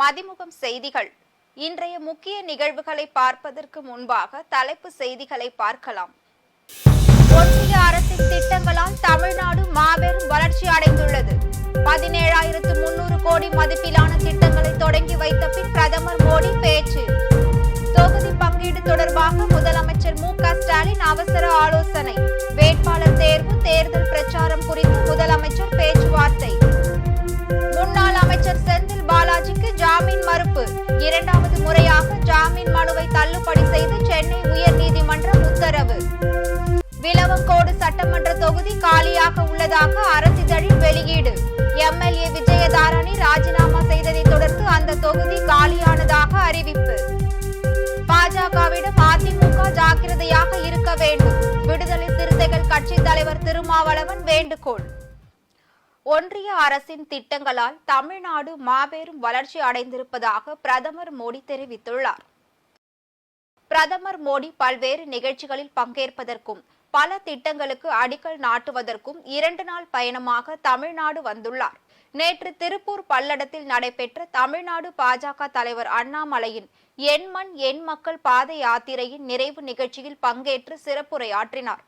மதிமுகம் செய்திகள். இன்றைய முக்கிய நிகழ்வுகளை பார்ப்பதற்கு முன்பாக தலைப்பு செய்திகளை பார்க்கலாம். ஒன்றிய அரசின் திட்டங்களால் தமிழ்நாடு மாபெரும் வளர்ச்சி அடைந்துள்ளது. 17,300 கோடி மதிப்பிலான திட்டங்களை தொடங்கி வைத்த பின் பிரதமர் மோடி பேச்சு. தொகுதி பங்கீடு தொடர்பாக முதலமைச்சர் மு.க.ஸ்டாலின் அவசர ஆலோசனை. வேட்பாளர் தேர்வு, தேர்தல் பிரச்சாரம் குறித்து முதலமைச்சர் பேச்சுவார்த்தை. முன்னாள் அமைச்சர் செந்தில் பாலாஜிக்கு ஜாமீன் மறுப்பு. இரண்டாவது முறையாக ஜாமீன் மனுவை தள்ளுபடி செய்து சென்னை உயர்நீதிமன்றம் உத்தரவு. விளவங்கோடு சட்டமன்ற தொகுதி காலியாக உள்ளதாக அரசிதழில் வெளியீடு. எம்எல்ஏ விஜயதாரணி ராஜினாமா செய்ததை தொடர்ந்து அந்த தொகுதி காலியானதாக அறிவிப்பு. பாஜகவிடம் அதிமுக ஜாக்கிரதையாக இருக்க வேண்டும். விடுதலை சிறுத்தைகள் கட்சி தலைவர் திருமாவளவன் வேண்டுகோள். ஒன்றிய அரசின் திட்டங்களால் தமிழ்நாடு மாபெரும் வளர்ச்சி அடைந்திருப்பதாக பிரதமர் மோடி தெரிவித்துள்ளார். பிரதமர் மோடி பல்வேறு நிகழ்ச்சிகளில் பங்கேற்பதற்கும் பல திட்டங்களுக்கு அடிக்கல் நாட்டுவதற்கும் 2 நாள் பயணமாக தமிழ்நாடு வந்துள்ளார். நேற்று திருப்பூர் பல்லடத்தில் நடைபெற்ற தமிழ்நாடு பாஜக தலைவர் அண்ணாமலையின் என் மண் என் மக்கள் பாத யாத்திரையின் நிறைவு நிகழ்ச்சியில் பங்கேற்று சிறப்புரையாற்றினார்.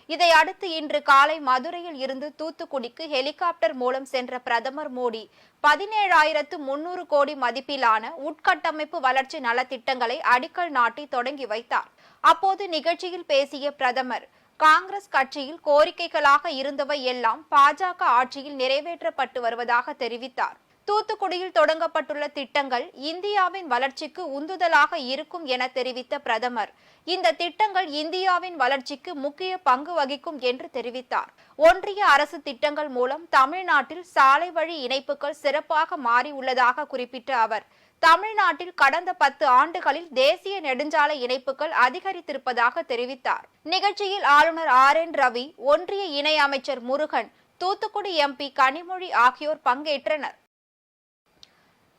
இதையடுத்து இன்று காலை மதுரையில் இருந்து தூத்துக்குடிக்கு ஹெலிகாப்டர் மூலம் சென்ற பிரதமர் மோடி 17,300 கோடி மதிப்பிலான உட்கட்டமைப்பு வளர்ச்சி நலத்திட்டங்களை அடிக்கல் நாட்டி தொடங்கி வைத்தார். அப்போது நிகழ்ச்சியில் பேசிய பிரதமர், காங்கிரஸ் கட்சியில் கோரிக்கைகளாக இருந்தவை எல்லாம் பாஜக ஆட்சியில் நிறைவேற்றப்பட்டு வருவதாக தெரிவித்தார். தூத்துக்குடியில் தொடங்கப்பட்டுள்ள திட்டங்கள் இந்தியாவின் வளர்ச்சிக்கு உந்துதலாக இருக்கும் என தெரிவித்த பிரதமர், இந்த திட்டங்கள் இந்தியாவின் வளர்ச்சிக்கு முக்கிய பங்கு வகிக்கும் என்று தெரிவித்தார். ஒன்றிய அரசு திட்டங்கள் மூலம் தமிழ்நாட்டில் சாலை வழி இணைப்புகள் சிறப்பாக மாறி உள்ளதாக குறிப்பிட்ட அவர், தமிழ்நாட்டில் கடந்த 10 ஆண்டுகளில் தேசிய நெடுஞ்சாலை இணைப்புகள் அதிகரித்திருப்பதாக தெரிவித்தார். நிகழ்ச்சியில் ஆளுநர் RN ரவி, ஒன்றிய இணை அமைச்சர் முருகன், தூத்துக்குடி MP கனிமொழி ஆகியோர் பங்கேற்றனர்.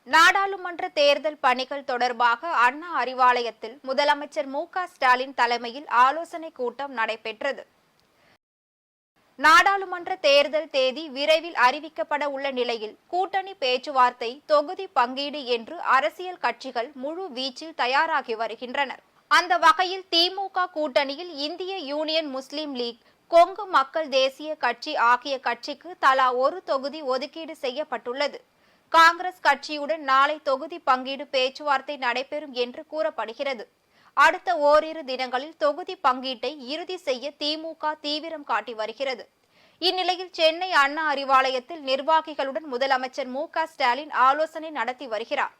நாடாளுமன்ற தேர்தல் பணிகள் தொடர்பாக அண்ணா அறிவாலயத்தில் முதலமைச்சர் மு.க.ஸ்டாலின் தலைமையில் ஆலோசனை கூட்டம் நடைபெற்றது. நாடாளுமன்ற தேர்தல் தேதி விரைவில் அறிவிக்கப்பட உள்ள நிலையில் கூட்டணி பேச்சுவார்த்தை, தொகுதி பங்கீடு என்று அரசியல் கட்சிகள் முழு வீச்சில் தயாராகி வருகின்றனர். அந்த வகையில் திமுக கூட்டணியில் இந்திய யூனியன் முஸ்லீம் லீக், கொங்கு மக்கள் தேசிய கட்சி ஆகிய கட்சிக்கு தலா 1 தொகுதி ஒதுக்கீடு செய்யப்பட்டுள்ளது. காங்கிரஸ் கட்சியுடன் நாளை தொகுதி பங்கீடு பேச்சுவார்த்தை நடைபெறும் என்று கூறப்படுகிறது. அடுத்த ஓரிரு தினங்களில் தொகுதி பங்கீட்டை இறுதி செய்ய திமுக தீவிரம் காட்டி வருகிறது. இந்நிலையில் சென்னை அண்ணா அறிவாலயத்தில் நிர்வாகிகளுடன் முதலமைச்சர் மு.க.ஸ்டாலின் ஆலோசனை நடத்தி வருகிறார்.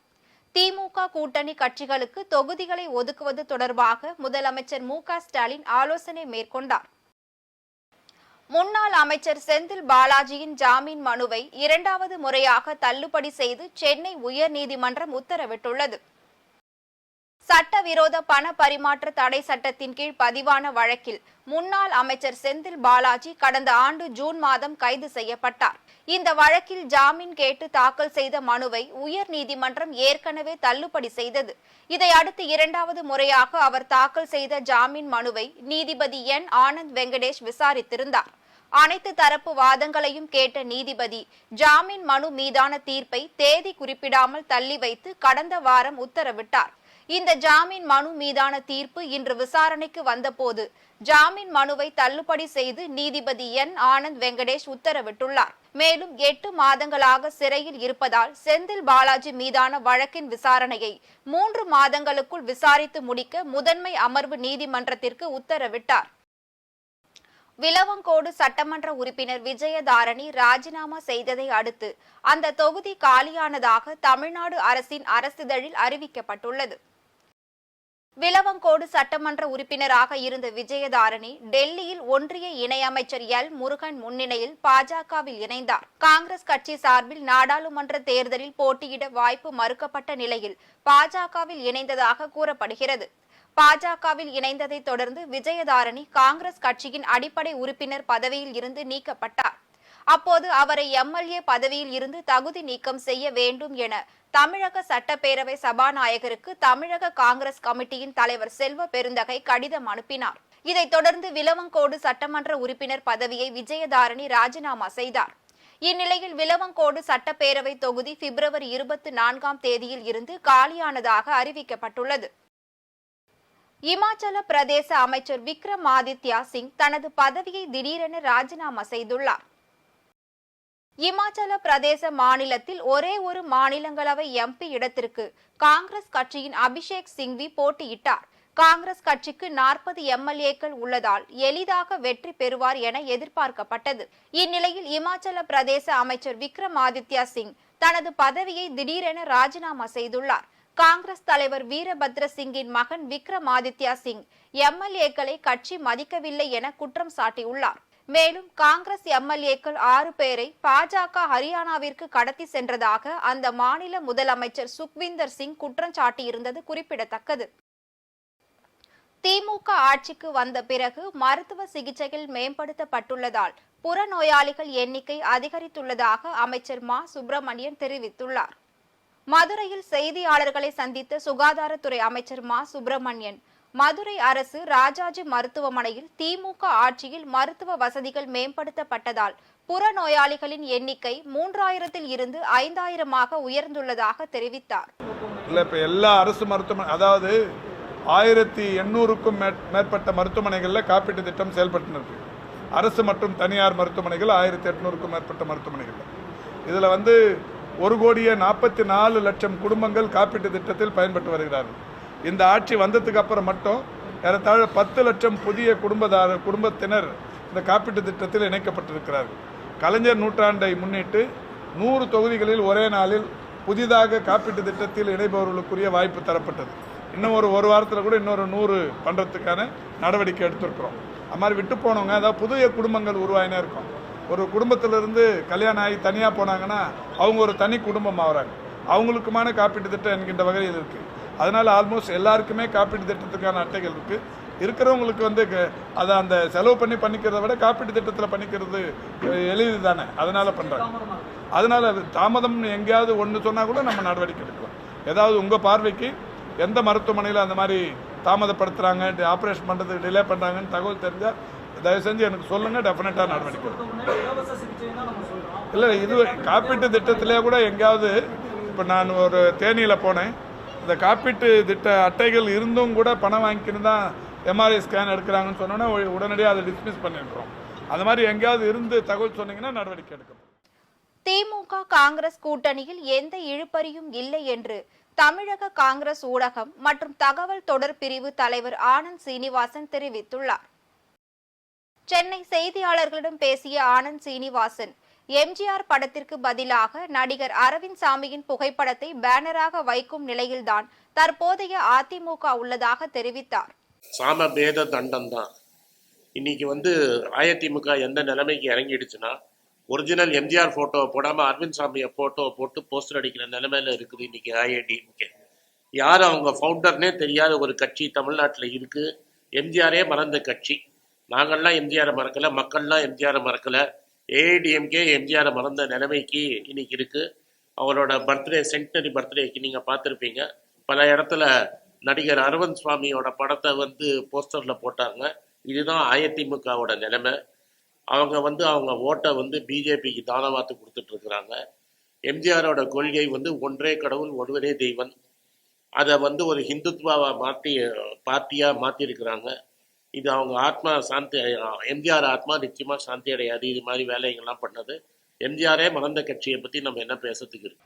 திமுக கூட்டணி கட்சிகளுக்கு தொகுதிகளை ஒதுக்குவது தொடர்பாக முதலமைச்சர் மு.க.ஸ்டாலின் ஆலோசனை மேற்கொண்டார். முன்னாள் அமைச்சர் செந்தில் பாலாஜியின் ஜாமீன் மனுவை 2வது முறையாக தள்ளுபடி செய்து சென்னை உயர்நீதிமன்றம் உத்தரவிட்டுள்ளது. சட்டவிரோத பண பரிமாற்ற தடை சட்டத்தின் கீழ் பதிவான வழக்கில் முன்னாள் அமைச்சர் செந்தில் பாலாஜி கடந்த ஆண்டு ஜூன் மாதம் கைது செய்யப்பட்டார். இந்த வழக்கில் ஜாமீன் கேட்டு தாக்கல் செய்த மனுவை உயர்நீதிமன்றம் ஏற்கனவே தள்ளுபடி செய்தது. இதையடுத்து 2வது முறையாக அவர் தாக்கல் செய்த ஜாமீன் மனுவை நீதிபதி N. ஆனந்த் வெங்கடேஷ் விசாரித்திருந்தார். அனைத்து தரப்பு வாதங்களையும் கேட்ட நீதிபதி ஜாமீன் மனு மீதான தீர்ப்பை தேதி குறிப்பிடாமல் தள்ளி வைத்து கடந்த வாரம் உத்தரவிட்டார். இந்த ஜாமீன் மனு மீதான தீர்ப்பு இன்று விசாரணைக்கு வந்தபோது ஜாமீன் மனுவை தள்ளுபடி செய்து நீதிபதி N. ஆனந்த் வெங்கடேஷ் உத்தரவிட்டுள்ளார். மேலும் 8 மாதங்களாக சிறையில் இருப்பதால் செந்தில் பாலாஜி மீதான வழக்கின் விசாரணையை 3 மாதங்களுக்குள் விசாரித்து முடிக்க முதன்மை அமர்வு நீதிமன்றத்திற்கு உத்தரவிட்டார். விளவங்கோடு சட்டமன்ற உறுப்பினர் விஜயதாரணி ராஜினாமா செய்ததை அடுத்து அந்த தொகுதி காலியானதாக தமிழ்நாடு அரசின் அரசிதழில் அறிவிக்கப்பட்டுள்ளது. விளவங்கோடு சட்டமன்ற உறுப்பினராக இருந்த விஜயதாரணி டெல்லியில் ஒன்றிய இணையமைச்சர் L. முருகன் முன்னிலையில் பாஜகவில் இணைந்தார். காங்கிரஸ் கட்சி சார்பில் நாடாளுமன்ற தேர்தலில் போட்டியிட வாய்ப்பு மறுக்கப்பட்ட நிலையில் பாஜகவில் இணைந்ததாக கூறப்படுகிறது. பாஜகவில் இணைந்ததை தொடர்ந்து விஜயதாரணி காங்கிரஸ் கட்சியின் அடிப்படை உறுப்பினர் பதவியில் இருந்து நீக்கப்பட்டார். அப்போது அவரை MLA பதவியில் இருந்து தகுதி நீக்கம் செய்ய வேண்டும் என தமிழக சட்டப்பேரவை சபாநாயகருக்கு தமிழக காங்கிரஸ் கமிட்டியின் தலைவர் செல்வ பெருந்தகை கடிதம் அனுப்பினார். இதைத் தொடர்ந்து விளவங்கோடு சட்டமன்ற உறுப்பினர் பதவியை விஜயதாரணி ராஜினாமா செய்தார். இந்நிலையில் விளவங்கோடு சட்டப்பேரவை தொகுதி பிப்ரவரி 24ஆம் தேதியில் இருந்து காலியானதாக அறிவிக்கப்பட்டுள்ளது. இமாச்சல பிரதேச அமைச்சர் விக்ரமாதித்யா சிங் தனது பதவியை திடீரென ராஜினாமா செய்துள்ளார். இமாச்சல பிரதேச மாநிலத்தில் ஒரே ஒரு மாநிலங்களவை எம்பி இடத்திற்கு காங்கிரஸ் கட்சியின் அபிஷேக் சிங்வி போட்டியிட்டார். காங்கிரஸ் கட்சிக்கு 40 எம்எல்ஏக்கள் உள்ளதால் எளிதாக வெற்றி பெறுவார் என எதிர்பார்க்கப்பட்டது. இந்நிலையில் இமாச்சல பிரதேச அமைச்சர் விக்ரமாதித்யா சிங் தனது பதவியை திடீரென ராஜினாமா செய்துள்ளார். காங்கிரஸ் தலைவர் வீரபத்ர சிங்கின் மகன் விக்ரமாதித்யா சிங் எம்எல்ஏக்களை கட்சி மதிக்கவில்லை என குற்றம் சாட்டியுள்ளார். மேலும் காங்கிரஸ் எம்எல்ஏக்கள் 6 பேரை பாஜக ஹரியானாவிற்கு கடத்தி சென்றதாக அந்த மாநில முதலமைச்சர் சுக்விந்தர் சிங் குற்றம் சாட்டியிருந்தது குறிப்பிடத்தக்கது. திமுக ஆட்சிக்கு வந்த பிறகு மருத்துவ சிகிச்சைகள் மேம்படுத்தப்பட்டுள்ளதால் புறநோயாளிகள் எண்ணிக்கை அதிகரித்துள்ளதாக அமைச்சர் மா சுப்பிரமணியன் தெரிவித்துள்ளார். மதுரையில் செய்தியாளர்களை சந்தித்த சுகாதாரத்துறை அமைச்சர் மா சுப்பிரமணியன், மதுரை அரசு ராஜாஜி மருத்துவமனையில் திமுக ஆட்சியில் மருத்துவ வசதிகள் மேம்படுத்தப்பட்டதால் புறநோயாளிகளின் எண்ணிக்கை 3000 இருந்து 5000 உயர்ந்துள்ளதாக தெரிவித்தார். எல்லா அரசு மருத்துவமனை, அதாவது 1800க்கும் மேற்பட்ட மருத்துவமனைகளில் காப்பீட்டு திட்டம் செயல்பட்டு இருக்கு. அரசு மற்றும் தனியார் மருத்துவமனைகள் 1800க்கும் மேற்பட்ட மருத்துவமனைகள். இதில் 1,44,00,000 குடும்பங்கள் காப்பீட்டு திட்டத்தில் பயன்பட்டு வருகிறார்கள். இந்த ஆட்சி வந்ததுக்கு அப்புறம் மட்டும் ஏறத்தாழ 10 லட்சம் புதிய குடும்பத்தினர் இந்த காப்பீட்டு திட்டத்தில் இணைக்கப்பட்டிருக்கிறார்கள். கலைஞர் நூற்றாண்டை முன்னிட்டு 100 தொகுதிகளில் ஒரே நாளில் புதிதாக காப்பீட்டு திட்டத்தில் இணைபவர்களுக்குரிய வாய்ப்பு தரப்பட்டது. இன்னும் ஒரு வாரத்தில் கூட இன்னொரு 100 பண்ணுறதுக்கான நடவடிக்கை எடுத்திருக்கிறோம். அது மாதிரி விட்டு போனவங்க, அதாவது புதிய குடும்பங்கள் உருவாயினே இருக்கும். ஒரு குடும்பத்திலிருந்து கல்யாணம் ஆகி தனியாக போனாங்கன்னா அவங்க ஒரு தனி குடும்பம் ஆகிறாங்க. அவங்களுக்குமான காப்பீட்டு திட்டம் என்கின்ற வகையில் இருக்குது. அதனால் ஆல்மோஸ்ட் எல்லாருக்குமே காப்பீட்டு திட்டத்துக்கான அட்டைகள் இருக்குது. இருக்கிறவங்களுக்கு அதை அந்த செலவு பண்ணிக்கிறத விட காப்பீட்டு திட்டத்தில் பண்ணிக்கிறது எளிது தானே, அதனால் பண்ணுறாங்க. அதனால் அது தாமதம் எங்கேயாவது ஒன்று சொன்னால் கூட நம்ம நடவடிக்கை எடுக்கலாம். ஏதாவது உங்கள் பார்வைக்கு எந்த மருத்துவமனையில் அந்த மாதிரி தாமதப்படுத்துகிறாங்க, ஆப்ரேஷன் பண்ணுறதுக்கு டிலே பண்ணுறாங்கன்னு தகவல் தெரிஞ்சால் தயவு செஞ்சு எனக்கு சொல்லுங்கள், டெஃபினட்டாக நடவடிக்கை இல்லை. இது காப்பீட்டு திட்டத்திலே கூட எங்கேயாவது, இப்போ நான் ஒரு தேனியில் போனேன், இந்த காப்பீட்டு திட்ட அட்டைகள் இருந்தும் கூட பணம் வாங்கிக்கின்னு தான் எம்ஆர்ஐ ஸ்கேன் எடுக்கிறாங்கன்னு சொன்னோன்னா உடனடியாக அதை டிஸ்மிஸ் பண்ணிடுறோம். அது மாதிரி எங்கேயாவது இருந்து தகவல் சொன்னீங்கன்னா நடவடிக்கை எடுக்கணும். திமுக காங்கிரஸ் கூட்டணியில் எந்த இழுபறியும் இல்லை என்று தமிழக காங்கிரஸ் ஊடகம் மற்றும் தகவல் தொடர் பிரிவு தலைவர் ஆனந்த் சீனிவாசன் தெரிவித்துள்ளார். சென்னை செய்தியாளர்களிடம் பேசிய ஆனந்த் சீனிவாசன், எம்ஜிஆர் படத்திற்கு பதிலாக நடிகர் அரவிந்த் சாமியின் புகைப்படத்தை பேனராக வைக்கும் நிலையில்தான் தற்போதைய அதிமுக உள்ளதாக தெரிவித்தார். சாம பேத தண்டம் தான். இன்னைக்கு அதிமுக எந்த நிலைமைக்கு இறங்கிடுச்சுன்னா, ஒரிஜினல் எம்ஜிஆர் போட்டோ போடாம அரவிந்த் சாமியை போட்டோ போட்டு போஸ்டர் அடிக்கிற நிலைமையில இருக்குது இன்னைக்கு அதிமுக. யார் அவங்க ஃபவுண்டர்னே தெரியாத ஒரு கட்சி தமிழ்நாட்டில் இருக்கு. எம்ஜிஆரே மறந்த கட்சி. நாங்கள்லாம் எம்ஜிஆரை மறக்கல, மக்கள்லாம் எம்ஜிஆரை மறக்கல. ஏஐடிஎம்கே எம்ஜிஆரை மறந்த நிலைமைக்கு இன்னைக்கு இருக்கு. அவரோட சென்டனரி பர்த்டேக்கு நீங்க பார்த்துருப்பீங்க, பல இடத்துல நடிகர் அரவிந்த் சுவாமியோட படத்தை போஸ்டர்ல போட்டாங்க. இதுதான் அதிமுகவோட நிலைமை. அவங்க அவங்க ஓட்டை பிஜேபிக்கு தானவாத்து கொடுத்துட்டு இருக்கிறாங்க. எம்ஜிஆரோட கொள்கை ஒன்றே கடவுள் ஒருவரே தெய்வன். அதை ஒரு ஹிந்துத்வாவை பார்ட்டியாக மாற்றிருக்கிறாங்க. இது அவங்க ஆத்மா சாந்தி, எம்ஜிஆர் ஆத்மா நிச்சயமா சாந்தி அடையாது. இது மாதிரி வேலைகள்லாம் பண்ணது. எம்ஜிஆரே மறந்த கட்சியை பற்றி நம்ம என்ன பேசுறதுக்கு இருக்கு?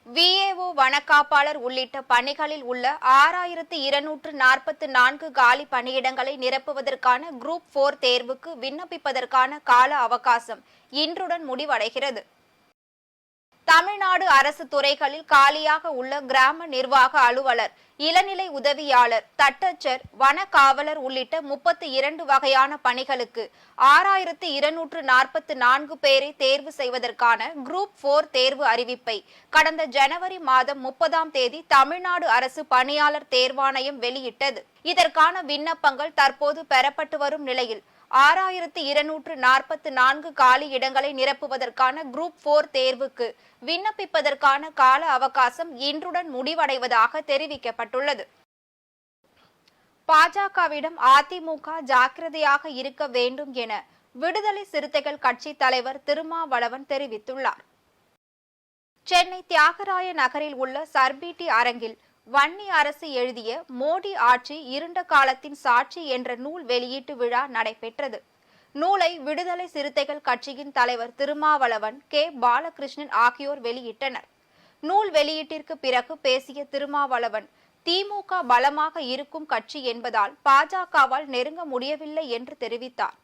விஏஓ வனக்காப்பாளர் உள்ளிட்ட பணிகளில் உள்ள 6244 காலி பணியிடங்களை நிரப்புவதற்கான குரூப் 4 தேர்வுக்கு விண்ணப்பிப்பதற்கான கால அவகாசம் இன்றுடன் முடிவடைகிறது. தமிழ்நாடு அரசு துறைகளில் காலியாக உள்ள கிராம நிர்வாக அலுவலர், இளநிலை உதவியாளர், தட்டச்சர், வனக்காவலர் உள்ளிட்ட 32 வகையான பணிகளுக்கு 6244 பேரை தேர்வு செய்வதற்கான குரூப் 4 தேர்வு அறிவிப்பை கடந்த ஜனவரி மாதம் 30ஆம் தேதி தமிழ்நாடு அரசு பணியாளர் தேர்வாணையம் வெளியிட்டது. இதற்கான விண்ணப்பங்கள் தற்போது பெறப்பட்டு வரும் நிலையில் 6244 காலி இடங்களை நிரப்புவதற்கான குரூப் 4 தேர்வுக்கு விண்ணப்பிப்பதற்கான கால அவகாசம் இன்றுடன் முடிவடைவதாக தெரிவிக்கப்பட்டுள்ளது. பாஜகவிடம் அதிமுக ஜாக்கிரதையாக இருக்க வேண்டும் என விடுதலை சிறுத்தைகள் கட்சி தலைவர் திருமாவளவன் தெரிவித்துள்ளார். சென்னை தியாகராய நகரில் உள்ள சர்பிடி அரங்கில் வன்னி அரசு எழுதிய மோடி ஆட்சி இருண்ட காலத்தின் சாட்சி என்ற நூல் வெளியீட்டு விழா நடைபெற்றது. நூலை விடுதலை சிறுத்தைகள் கட்சியின் தலைவர் திருமாவளவன், கே. பாலகிருஷ்ணன் ஆகியோர் வெளியிட்டனர். நூல் வெளியீட்டிற்கு பிறகு பேசிய திருமாவளவன், திமுக பலமாக இருக்கும் கட்சி என்பதால் பாஜகவால் நெருங்க முடியவில்லை என்று தெரிவித்தார்.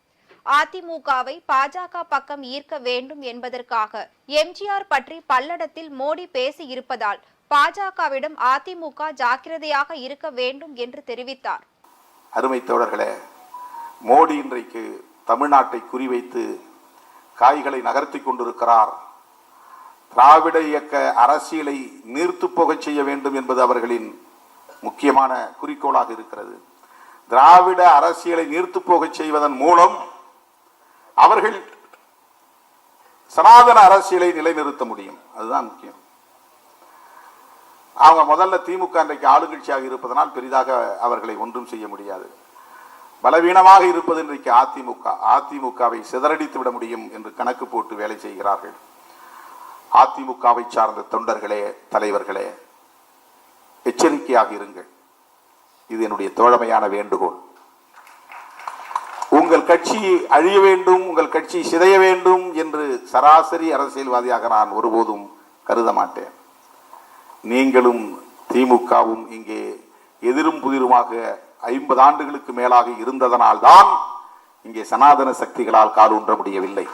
அதிமுகவை பாஜக பக்கம் ஈர்க்க வேண்டும் என்பதற்காக எம்ஜிஆர் பற்றி பல்லடத்தில் மோடி பேசி இருப்பதால் பாஜகவிடம் அதிமுக ஜாக்கிரதையாக இருக்க வேண்டும் என்று தெரிவித்தார். அருமை தோழர்களே, மோடி இன்றைக்கு தமிழ்நாட்டை குறிவைத்து காய்களை நகர்த்தி கொண்டிருக்கிறார். திராவிட இயக்க அரசியலை நீர்த்து போகச் செய்ய வேண்டும் என்பது அவர்களின் முக்கியமான குறிக்கோளாக இருக்கிறது. திராவிட அரசியலை நீர்த்து போகச் செய்வதன் மூலம் அவர்கள் சனாதன அரசியலை நிலைநிறுத்த முடியும். அதுதான் முக்கியம். அவங்க முதல்ல திமுக இன்றைக்கு ஆளுங்கட்சியாக இருப்பதனால் பெரிதாக அவர்களை ஒன்றும் செய்ய முடியாது. பலவீனமாக இருப்பது இன்றைக்கு அதிமுக. அதிமுகவை சிதறடித்து விட முடியும் என்று கணக்கு போட்டு வேலை செய்கிறார்கள். அதிமுகவை சார்ந்த தொண்டர்களே, தலைவர்களே, எச்சரிக்கையாக இருங்கள். இது என்னுடைய தோழமையான வேண்டுகோள். உங்கள் கட்சி அழிய வேண்டும், உங்கள் கட்சி சிதைய வேண்டும் என்று சராசரி அரசியல்வாதியாக நான் ஒருபோதும் கருத மாட்டேன். நீங்களும் திமுகவும் இங்கே எதிரும் புதிருமாக 50 ஆண்டுகளுக்கு மேலாக இருந்ததனால் தான் இங்கே சனாதன சக்திகளால் காலூன்ற முடியவில்லை.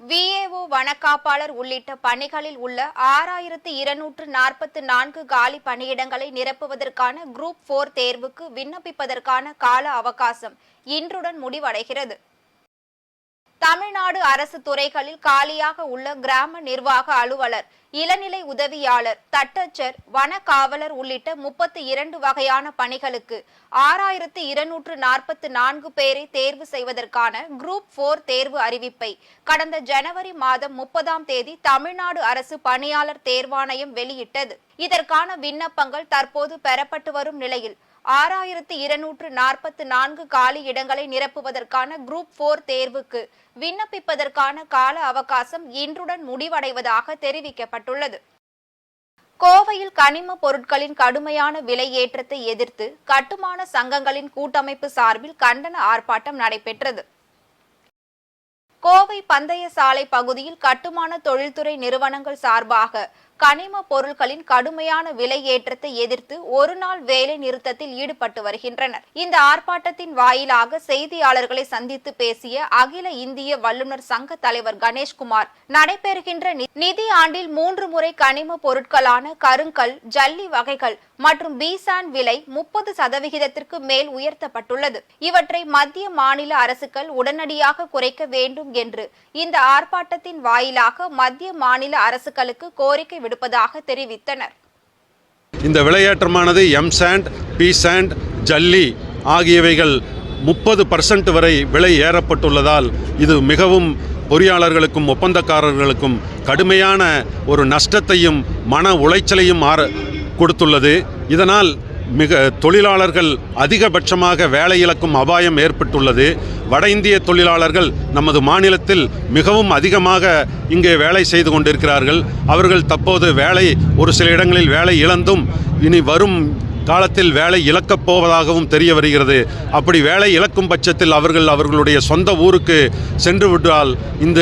விஏஓ, வனக்காப்பாளர் உள்ளிட்ட பணிகளில் உள்ள 6244 காலி பணியிடங்களை நிரப்புவதற்கான குரூப் 4 தேர்வுக்கு விண்ணப்பிப்பதற்கான கால அவகாசம் இன்றுடன் முடிவடைகிறது. தமிழ்நாடு அரசு துறைகளில் காலியாக உள்ள கிராம நிர்வாக அலுவலர், இளநிலை உதவியாளர், தட்டச்சர், வன காவலர் உள்ளிட்ட 32 வகையான பணிகளுக்கு 6244 பேரை தேர்வு செய்வதற்கான குரூப் 4 தேர்வு அறிவிப்பை கடந்த ஜனவரி மாதம் 30ஆம் தேதி தமிழ்நாடு அரசு பணியாளர் தேர்வாணையம் வெளியிட்டது. இதற்கான விண்ணப்பங்கள் தற்போது பெறப்பட்டு வரும் நிலையில் 6244 காலி இடங்களை நிரப்புவதற்கான குரூப் 4 தேர்வுக்கு விண்ணப்பிப்பதற்கான கால அவகாசம் இன்றுடன் முடிவடைவதாக தெரிவிக்கப்பட்டுள்ளது. கோவையில் கனிம பொருட்களின் கடுமையான விலை ஏற்றத்தை எதிர்த்து கட்டுமான சங்கங்களின் கூட்டமைப்பு சார்பில் கண்டன ஆர்ப்பாட்டம் நடைபெற்றது. கோவை பந்தய சாலை பகுதியில் கட்டுமான தொழில்துறை நிறுவனங்கள் சார்பாக கனிம பொருட்களின் கடுமையான விலை ஏற்றத்தை எதிர்த்து ஒருநாள் வேலை நிறுத்தத்தில் ஈடுபட்டு வருகின்றனர். இந்த ஆர்ப்பாட்டத்தின் வாயிலாக செய்தியாளர்களை சந்தித்து பேசிய அகில இந்திய வல்லுநர் சங்க தலைவர் கணேஷ்குமார், நடைபெறுகின்ற நிதி ஆண்டில் 3 முறை கனிம பொருட்களான கருங்கல், ஜல்லி வகைகள் மற்றும் பீசான் விலை 30% மேல் உயர்த்தப்பட்டுள்ளது. இவற்றை மத்திய மாநில அரசுகள் உடனடியாக குறைக்க வேண்டும் என்று இந்த ஆர்ப்பாட்டத்தின் வாயிலாக மத்திய மாநில அரசுகளுக்கு கோரிக்கை விடுப்பதாக தெரிவித்தனர். இந்த விலையேற்றமானது எம்சாண்ட், பீசாண்ட், ஜல்லி ஆகியவைகள் 30% வரை விலை ஏறப்பட்டுள்ளதால் இது மிகவும் பொறியாளர்களுக்கும் ஒப்பந்தக்காரர்களுக்கும் கடுமையான ஒரு நஷ்டத்தையும் மன உளைச்சலையும் கொடுத்துள்ளது. இதனால் தொழிலாளர்கள் அதிகபட்சமாக வேலை இழக்கும் அபாயம் ஏற்பட்டுள்ளது. வட இந்திய தொழிலாளர்கள் நமது மாநிலத்தில் மிகவும் அதிகமாக இங்கே வேலை செய்து கொண்டிருக்கிறார்கள். அவர்கள் தற்போது ஒரு சில இடங்களில் வேலை இழந்தும் இனி வரும் காலத்தில் வேலை இழக்கப் போவதாகவும் தெரிய வருகிறது. அப்படி வேலை இழக்கும் பட்சத்தில் அவர்களுடைய சொந்த ஊருக்கு சென்று விட்டால் இந்த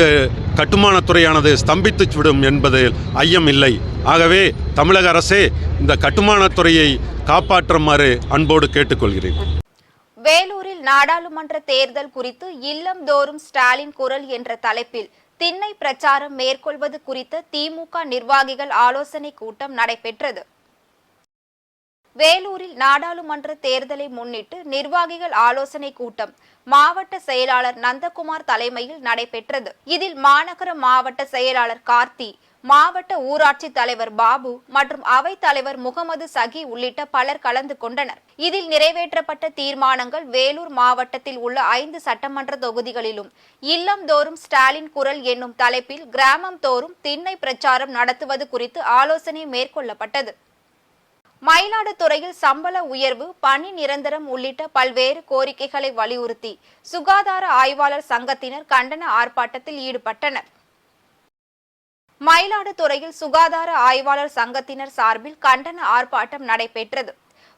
கட்டுமானத்துறையானது ஸ்தம்பித்துவிடும் என்பது ஐயம் இல்லை. ஆகவே தமிழக அரசே இந்த கட்டுமானத்துறையை காப்பாற்றுமாறு அன்போடு கேட்டுக்கொள்கிறேன். வேலூரில் நாடாளுமன்ற தேர்தல் குறித்து இல்லம்தோறும் ஸ்டாலின் குரல் என்ற தலைப்பில் திண்ணை பிரச்சாரம் மேற்கொள்வது குறித்த திமுக நிர்வாகிகள் ஆலோசனை கூட்டம் நடைபெற்றது. வேலூரில் நாடாளுமன்ற தேர்தலை முன்னிட்டு நிர்வாகிகள் ஆலோசனை கூட்டம் மாவட்ட செயலாளர் நந்தகுமார் தலைமையில் நடைபெற்றது. இதில் மாநகர மாவட்ட செயலாளர் கார்த்தி, மாவட்ட ஊராட்சி தலைவர் பாபு மற்றும் அவைத் தலைவர் முகமது சகி உள்ளிட்ட பலர் கலந்து கொண்டனர். இதில் நிறைவேற்றப்பட்ட தீர்மானங்கள் வேலூர் மாவட்டத்தில் உள்ள 5 சட்டமன்ற தொகுதிகளிலும் இல்லம்தோறும் ஸ்டாலின் குரல் என்னும் தலைப்பில் கிராமம் தோறும் திண்ணை பிரச்சாரம் நடத்துவது குறித்து ஆலோசனை மேற்கொள்ளப்பட்டது. மயிலாடுதுறையில் சம்பள உயர்வு, பணி நிரந்தரம் உள்ளிட்ட பல்வேறு கோரிக்கைகளை வலியுறுத்தி சுகாதார ஆய்வாளர் சங்கத்தினர் கண்டன ஆர்ப்பாட்டத்தில் ஈடுபட்டனர். மயிலாடுதுறையில் சுகாதார ஆய்வாளர் சங்கத்தினர் சார்பில் கண்டன ஆர்ப்பாட்டம் நடைபெற்றது.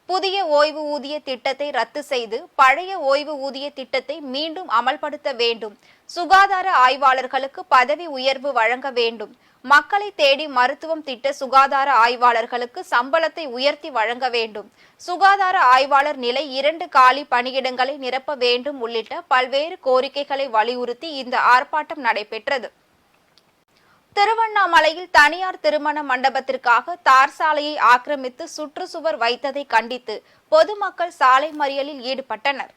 புதிய ஓய்வு ஊதிய திட்டத்தை ரத்து செய்து பழைய ஓய்வு ஊதிய திட்டத்தை மீண்டும் அமல்படுத்த வேண்டும். சுகாதார ஆய்வாளர்களுக்கு பதவி உயர்வு வழங்க வேண்டும். மக்களை தேடி மருத்துவம் திட்ட சுகாதார ஆய்வாளர்களுக்கு சம்பளத்தை உயர்த்தி வழங்க வேண்டும். சுகாதார ஆய்வாளர் நிலை 2 காலி பணியிடங்களை நிரப்ப வேண்டும் உள்ளிட்ட பல்வேறு கோரிக்கைகளை வலியுறுத்தி இந்த ஆர்ப்பாட்டம் நடைபெற்றது. திருவண்ணாமலையில் தனியார் திருமண மண்டபத்திற்காக தார் சாலையை ஆக்கிரமித்து சுற்றுச்சுவர் வைத்ததை கண்டித்து பொதுமக்கள் சாலை மறியலில் ஈடுபட்டனர்.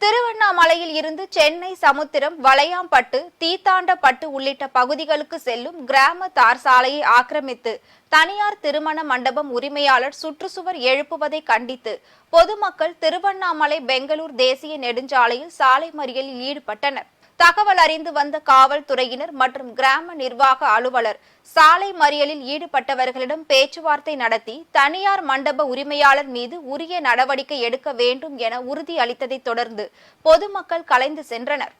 திருவண்ணாமலையில் இருந்து சென்னை சமுத்திரம், வளையாம்பட்டு, தீத்தாண்டப்பட்டு உள்ளிட்ட பகுதிகளுக்கு செல்லும் கிராம தார் சாலையை ஆக்கிரமித்து தனியார் திருமண மண்டபம் உரிமையாளர் சுற்றுச்சுவர் எழுப்புவதை கண்டித்து பொதுமக்கள் திருவண்ணாமலை பெங்களூர் தேசிய நெடுஞ்சாலையில் சாலை மறியலில் ஈடுபட்டனர். தகவல் அறிந்து வந்த காவல்துறையினர் மற்றும் கிராம நிர்வாக அலுவலர் சாலை மறியலில் ஈடுபட்டவர்களிடம் பேச்சுவார்த்தை நடத்தி தனியார் மண்டப உரிமையாளர் மீது உரிய நடவடிக்கை எடுக்க வேண்டும் என உறுதி அளித்ததை தொடர்ந்து பொதுமக்கள் கலைந்து சென்றனர்.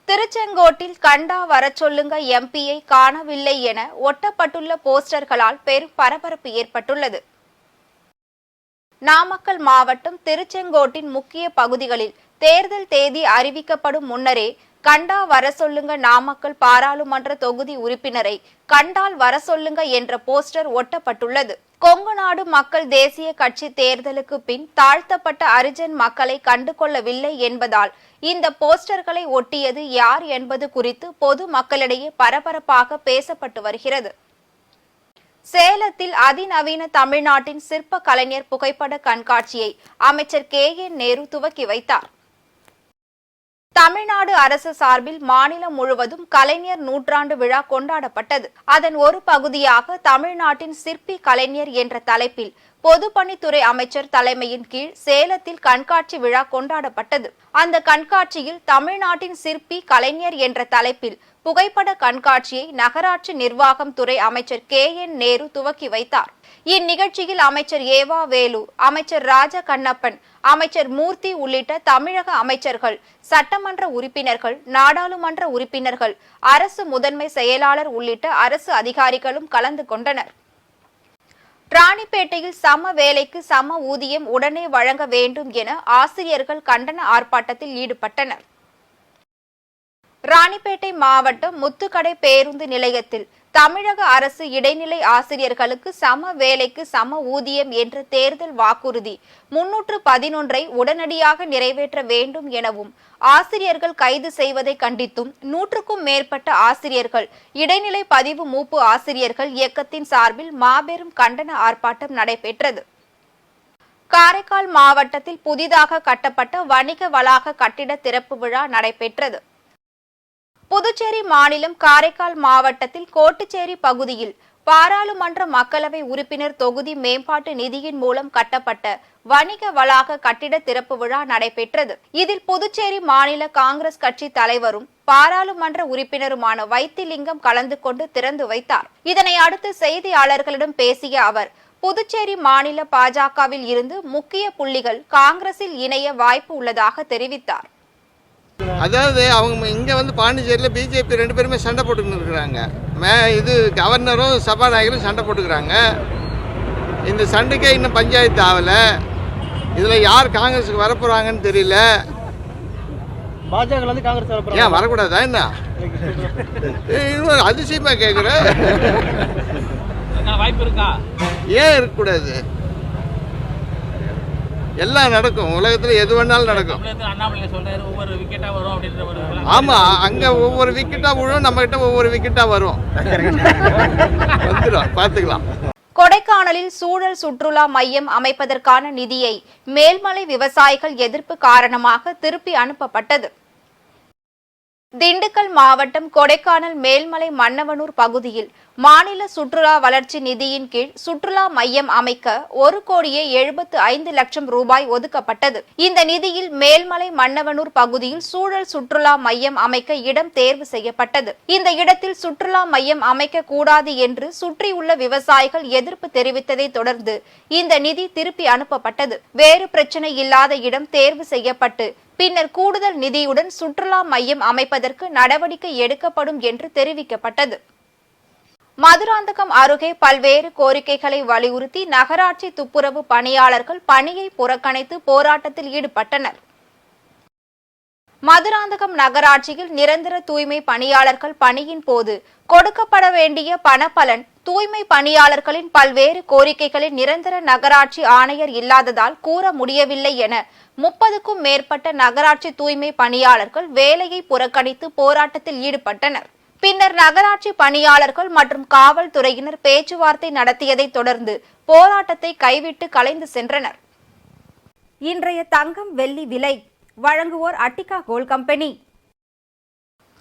திருச்செங்கோட்டில் கண்டா வரச் சொல்லுங்க எம்பியை காணவில்லை என ஒட்டப்பட்டுள்ள போஸ்டர்களால் பெரும் பரபரப்பு ஏற்பட்டுள்ளது. நாமக்கல் மாவட்டம் திருச்செங்கோட்டின் முக்கிய பகுதிகளில் தேர்தல் தேதி அறிவிக்கப்படும் முன்னரே கண்டா வர சொல்லுங்க நாமக்கல் பாராளுமன்ற தொகுதி உறுப்பினரை கண்டால் வர சொல்லுங்க என்ற போஸ்டர் ஒட்டப்பட்டுள்ளது. கொங்குநாடு மக்கள் தேசிய கட்சி தேர்தலுக்கு பின் தாழ்த்தப்பட்ட அரிஜன் மக்களை கண்டுகொள்ளவில்லை என்பதால் இந்த போஸ்டர்களை ஒட்டியது யார் என்பது குறித்து பொது மக்களிடையே பரபரப்பாக பேசப்பட்டு வருகிறது. சேலத்தில் அதிநவீன தமிழ்நாட்டின் சிற்ப கலைஞர் புகைப்பட கண்காட்சியை அமைச்சர் KN நேரு துவக்கி வைத்தார். தமிழ்நாடு அரசு சார்பில் மாநிலம் முழுவதும் கலைஞர் நூற்றாண்டு விழா கொண்டாடப்பட்டது. அதன் ஒரு பகுதியாக தமிழ்நாட்டின் சிற்பி கலைஞர் என்ற தலைப்பில் பொதுப்பணித்துறை அமைச்சர் தலைமையின் கீழ் சேலத்தில் கண்காட்சி விழா கொண்டாடப்பட்டது. அந்த கண்காட்சியில் தமிழ்நாட்டின் சிற்பி கலைஞர் என்ற தலைப்பில் புகைப்பட கண்காட்சியை நகராட்சி நிர்வாகம் துறை அமைச்சர் KN நேரு துவக்கி வைத்தார். இந்நிகழ்ச்சியில் அமைச்சர் ஏவா வேலு, அமைச்சர் ராஜ கண்ணப்பன், அமைச்சர் மூர்த்தி உள்ளிட்ட தமிழக அமைச்சர்கள், சட்டமன்ற உறுப்பினர்கள், நாடாளுமன்ற உறுப்பினர்கள், அரசு முதன்மை செயலாளர் உள்ளிட்ட அரசு அதிகாரிகளும் கலந்து கொண்டனர். ராணிப்பேட்டையில் சம வேலைக்கு சம ஊதியம் உடனே வழங்க வேண்டும் என ஆசிரியர்கள் கண்டன ஆர்ப்பாட்டத்தில் ஈடுபட்டனர். ராணிப்பேட்டை மாவட்டம் முத்துக்கடை பேருந்து நிலையத்தில் தமிழக அரசு இடைநிலை ஆசிரியர்களுக்கு சம வேலைக்கு சம ஊதியம் என்ற தேர்தல் வாக்குறுதி 311 உடனடியாக நிறைவேற்ற வேண்டும் எனவும் ஆசிரியர்கள் கைது செய்வதை கண்டித்தும் 100க்கும் மேற்பட்ட ஆசிரியர்கள் இடைநிலை பதிவு மூப்பு ஆசிரியர்கள் இயக்கத்தின் சார்பில் மாபெரும் கண்டன ஆர்ப்பாட்டம் நடைபெற்றது. காரைக்கால் மாவட்டத்தில் புதிதாக கட்டப்பட்ட வணிக வளாக கட்டிட திறப்பு விழா நடைபெற்றது. புதுச்சேரி மாநிலம் காரைக்கால் மாவட்டத்தில் கோட்டுச்சேரி பகுதியில் பாராளுமன்ற மக்களவை உறுப்பினர் தொகுதி மேம்பாட்டு நிதியின் மூலம் கட்டப்பட்ட வணிக வளாக கட்டிட திறப்பு விழா நடைபெற்றது. இதில் புதுச்சேரி மாநில காங்கிரஸ் கட்சி தலைவரும் பாராளுமன்ற உறுப்பினருமான வைத்திலிங்கம் கலந்து கொண்டு திறந்து வைத்தார். இதனை அடுத்து செய்தியாளர்களிடம் பேசிய அவர், புதுச்சேரி மாநில பாஜகவில் இருந்து முக்கிய புள்ளிகள் காங்கிரஸில் இணைய வாய்ப்பு உள்ளதாக தெரிவித்தார். அதாவது அவங்க இங்கே வந்து பாண்டிச்சேரியில் பிஜேபி 2 பேருமே சண்டை போட்டுக்கின்னு இருக்கிறாங்க. இது கவர்னரும் சபாநாயகரும் சண்டை போட்டுக்கிறாங்க. இந்த சண்டைக்கே இன்னும் பஞ்சாயத்து ஆகலை. இதில் யார் காங்கிரஸுக்கு வரப்போகிறாங்கன்னு தெரியல. பாஜக வந்து காங்கிரஸ் ஏன் வரக்கூடாதா என்ன? இன்னும் அதிசயமாக கேட்குறேன். வாய்ப்பு இருக்கா? ஏன் இருக்கக்கூடாது? எல்லாம் நடக்கும். உலகத்தில் எது வேணாலும் நடக்கும். ஆமாம், அங்கே ஒவ்வொரு விக்கெட்டாக விழும், நம்மகிட்ட ஒவ்வொரு விக்கெட்டாக வரும். வந்துடும், பார்த்துக்கலாம். கொடைக்கானலில் சூழல் சுற்றுலா மையம் அமைப்பதற்கான நிதியை மேல்மலை விவசாயிகள் எதிர்ப்பு காரணமாக திருப்பி அனுப்பப்பட்டது. திண்டுக்கல் மாவட்டம் கொடைக்கானல் மேல்மலை மன்னவனூர் பகுதியில் மாநில சுற்றுலா வளர்ச்சி நிதியின் கீழ் சுற்றுலா மையம் அமைக்க 1,75,00,000 ரூபாய் ஒதுக்கப்பட்டது. இந்த நிதியில் மேல்மலை மன்னவனூர் பகுதியில் சூழல் சுற்றுலா மையம் அமைக்க இடம் தேர்வு செய்யப்பட்டது. இந்த இடத்தில் சுற்றுலா மையம் அமைக்க கூடாது என்று சுற்றியுள்ள விவசாயிகள் எதிர்ப்பு தெரிவித்ததை தொடர்ந்து இந்த நிதி திருப்பி அனுப்பப்பட்டது. வேறு பிரச்சனை இல்லாத இடம் தேர்வு செய்யப்பட்டு பின்னர் கூடுதல் நிதியுடன் சுற்றுலா மையம் அமைப்பதற்கு நடவடிக்கை எடுக்கப்படும் என்று தெரிவிக்கப்பட்டது. மதுராந்தகம் அருகே பல்வேறு கோரிக்கைகளை வலியுறுத்தி நகராட்சி துப்புரவு பணியாளர்கள் பணியை புறக்கணித்து போராட்டத்தில் ஈடுபட்டனர். மதுராந்தகம் நகராட்சியில் நிரந்தர தூய்மை பணியாளர்கள் பணியின் போது கொடுக்கப்பட வேண்டிய பணப்பலன் தூய்மை பணியாளர்களின் பல்வேறு கோரிக்கைகளில் நிரந்தர நகராட்சி ஆணையர் இல்லாததால் கூற முடியவில்லை என 30க்கும் மேற்பட்ட நகராட்சி தூய்மை பணியாளர்கள் வேலையை புறக்கணித்து போராட்டத்தில் ஈடுபட்டனர். பின்னர் நகராட்சி பணியாளர்கள் மற்றும் காவல்துறையினர் பேச்சுவார்த்தை நடத்தியதை தொடர்ந்து போராட்டத்தை கைவிட்டு கலைந்து சென்றனர். இன்றைய தங்கம் வெள்ளி விலை வழங்குவோர் அட்டிகா கோல்ட் கம்பெனி.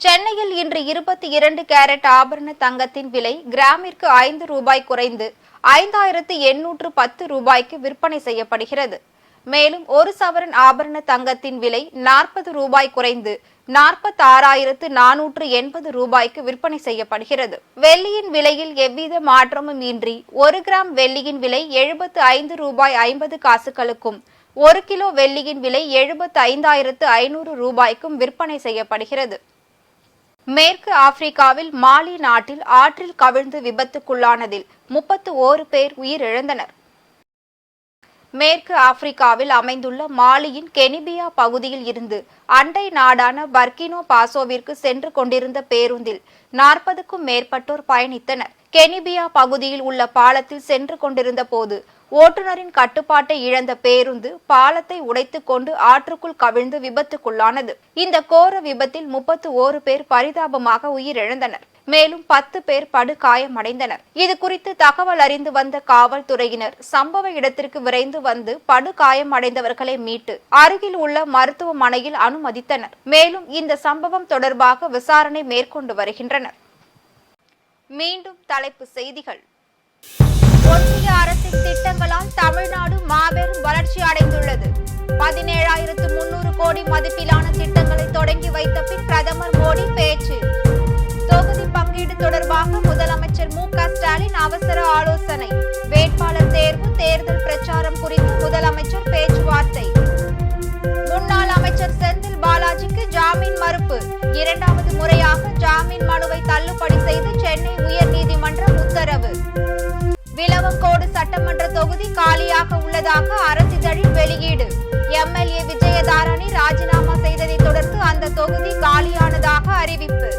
சென்னையில் இன்று 22 கேரட் ஆபரண தங்கத்தின் விலை கிராமிற்கு 5 ரூபாய் குறைந்து 5,810 ரூபாய்க்கு விற்பனை செய்யப்படுகிறது. மேலும் ஒரு சவரன் ஆபரண தங்கத்தின் விலை 40 ரூபாய் குறைந்து 46,480 ரூபாய்க்கு விற்பனை செய்யப்படுகிறது. வெள்ளியின் விலையில் எவ்வித மாற்றமும் இன்றி 1 கிராம் வெள்ளியின் விலை 75 ரூபாய் 50 காசுகளுக்கும் 1 கிலோ வெள்ளியின் விலை 75,500 ரூபாய்க்கும் விற்பனை செய்யப்படுகிறது. மேற்கு ஆப்பிரிக்காவில் மாலி நாட்டில் ஆற்றில் கவிழ்ந்து விபத்துக்குள்ளானதில் 31 பேர் உயிரிழந்தனர். மேற்கு ஆப்பிரிக்காவில் அமைந்துள்ள மாலியின் கெனிபியா பகுதியில் இருந்து அண்டை நாடான பர்கினோ பாசோவிற்கு சென்று கொண்டிருந்த பேருந்தில் 40க்கும் மேற்பட்டோர் பயணித்தனர். கெனிபியா பகுதியில் உள்ள பாலத்தில் சென்று கொண்டிருந்த போது ஓட்டுநரின் கட்டுப்பாட்டை இழந்த பேருந்து பாலத்தை உடைத்துக் கொண்டு ஆற்றுக்குள் கவிழ்ந்து விபத்துக்குள்ளானது. இந்த கோர விபத்தில் 31 பேர் பரிதாபமாக உயிரிழந்தனர். மேலும் 10 பேர் படுகாயமடைந்தனர். இது குறித்து தகவல் அறிந்து வந்த காவல்துறையினர் சம்பவ இடத்திற்கு விரைந்து வந்து படுகாயமடைந்தவர்களை மீட்டு அருகில் உள்ள மருத்துவமனையில் அனுமதித்தனர். மேலும் இந்த சம்பவம் தொடர்பாக விசாரணை மேற்கொண்டு வருகின்றனர். மீண்டும் தலைப்புச் செய்திகள். ஒன்றிய அரசின் திட்டங்களால் தமிழ்நாடு மாபெரும் வளர்ச்சி அடைந்துள்ளது. 17,300 கோடி மதிப்பிலான திட்டங்களை தொடங்கி வைத்த பின் பிரதமர் மோடி பேச்சு. தொகுதி பங்கீடு தொடர்பாக முதலமைச்சர் மு.க. ஸ்டாலின் அவசர ஆலோசனை. வேட்பாளர் தேர்வு, தேர்தல் பிரச்சாரம் குறித்து முதலமைச்சர் பேச்சுவார்த்தை. முன்னாள் அமைச்சர் செந்தில் பாலாஜிக்கு ஜாமீன் மறுப்பு. 2வது முறையாக ஜாமீன் மனுவை தள்ளுபடி செய்து சென்னை உயர்நீதிமன்றம் உத்தரவு. விளவங்கோடு சட்டமன்ற தொகுதி காலியாக உள்ளதாக அரசிதழில் வெளியீடு. எம்எல்ஏ விஜயதாரணி ராஜினாமா செய்ததை தொடர்ந்து அந்த தொகுதி காலியானதாக அறிவிப்பு.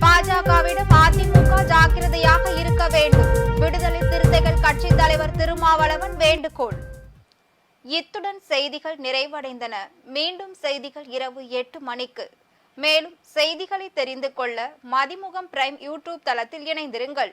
பாஜகவிடம் அதிமுக ஜாக்கிரதையாக இருக்க வேண்டும். விடுதலை சிறுத்தைகள் கட்சி தலைவர் திருமாவளவன் வேண்டுகோள். இத்துடன் செய்திகள் நிறைவடைந்தன. மீண்டும் செய்திகள் இரவு 8 மணிக்கு. மேலும் செய்திகளை தெரிந்து கொள்ள மதிமுகம் பிரைம் யூடியூப் தளத்தில் இணைந்திருங்கள்.